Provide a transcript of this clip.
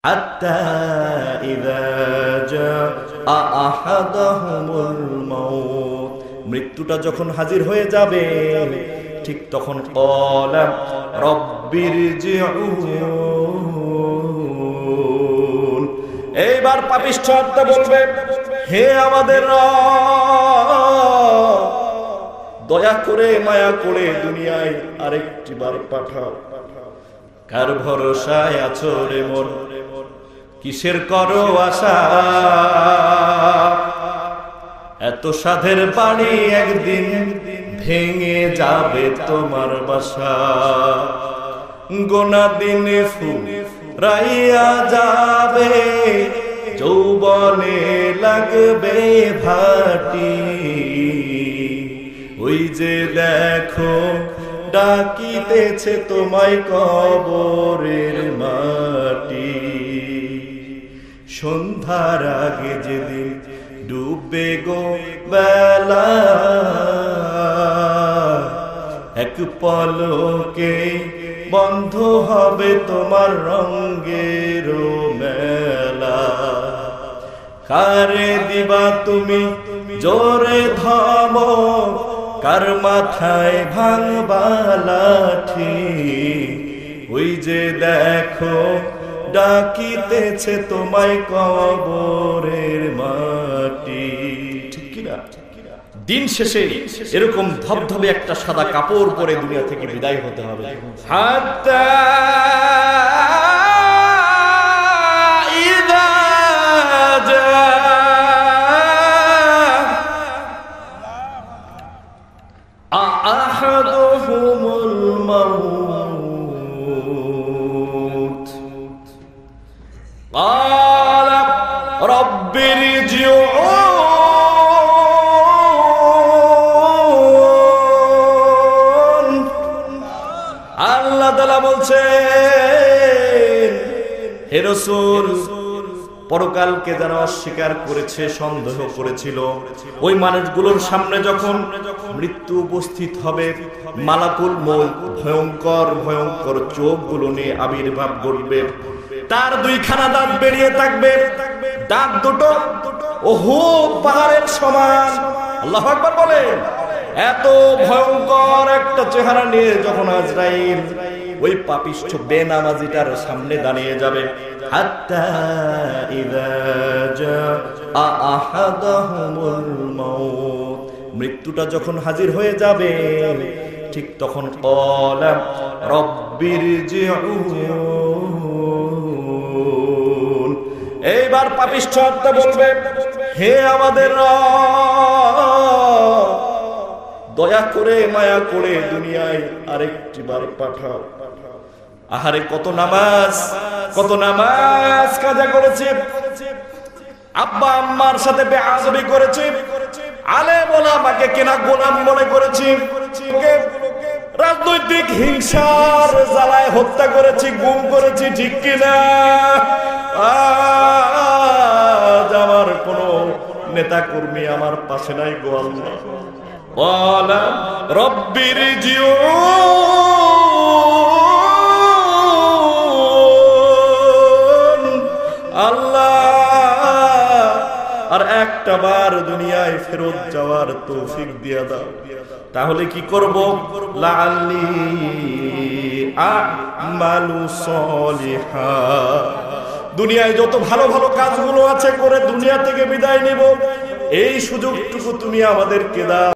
হাত্তা ইযা জাআ আহাদাহুমুল মাউত, মৃত্যুটা যখন হাজির হয়ে যাবে ঠিক তখন ক্বালা রাব্বিরজিউন, এইবার পাপিষ্ঠ আত্মা বলবে, হে আমাদের রব, দয়া করে মায়া করে দুনিয়ায় আরেকটি বার পাঠাও। কার ভরসায় আছো রে মন, কিসের করো আশা? এত সাধের বাড়ি একদিন ভেঙে যাবে তোমার বাসা। গোনা দিনে ফুরাইয়া যাবে, যৌবনে লাগবে ভাটি। ওই যে দেখো ডাকিতেছে তোমায় কবরের মাটি। সন্ধ্যার আগে যেদিন ডুববে গো বেলা, এক পলকে বন্ধ হবে তোমার রঙের মেলা। কারে দিবা তুমি জোরে থামো, কার মাথায় ভাঙবা লাঠি? ওই যে দেখো ডাকিতেছে তোমায় কবরের মাটি। ঠিক কিনা? দিন শেষে এরকম ধবধবে একটা সাদা কাপড় পরে দুনিয়া থেকে বিদায় হতে হবে। হাত্তা ইযা জাআ আহাদুহুমুল মাউত ক্বালা রাব্বিরজিউন। আল্লাহ তাআলা বলছেন, হে রাসূল, পরকালকে যারা অস্বীকার করেছে, সন্দেহ করেছিল, ওই মানুষগুলোর সামনে যখন মৃত্যু উপস্থিত হবে, মালাকুল মউত ভয়ঙ্কর ভয়ঙ্কর চোখগুলো নিয়ে আবির্ভাব ঘটবে। তার দুইখানা দাঁত বেরিয়ে থাকবে, দাঁত দুটো উহুদ পাহাড়ের সমান। আল্লাহু আকবার বলেন। এত ভয়ঙ্কর একটা চেহারা নিয়ে যখন আজরাইল ওই পাপিষ্ঠ বেনামাজিটার সামনে দাঁড়িয়ে যাবে, হাত্তা ইযা জাআ আহাদাহুমুল মাউত, মৃত্যুটা যখন হাজির হয়ে যাবে ঠিক তখন ক্বালা রাব্বিরজিউন, এইবার পাপিষ্ঠ আত্মা বলবে, হে আমাদের রব, দয়া করে মায়া করে দুনিয়ায় আরেকটি বার পাঠাও। আহারে কত নামাজ কাজা করেছে, আব্বা আম্মার সাথে বেয়াদবি করেছে, আলেম ওলামাকে কেনা গোলাম মনে করেছি, রাজনৈতিক হিংসার জ্বালায় হত্যা করেছি, গুম করেছি, ঠিক কিনা? আজ আমার কোন নেতা কর্মী আমার পাশে নাই গো আল্লাহ। ক্বালা রাব্বিরজিউন, আল্লাহ আর একটা বার দুনিয়ায় ফেরত যাওয়ার তৌফিক দিয়া দাও। তাহলে কি করব? লাআল্লি আমালু সলিহা, দুনিয়ায় যত ভালো ভালো কাজগুলো আছে করে দুনিয়া থেকে বিদায় নিব, এই সুযোগটুকু তুমি আমাদেরকে দাও।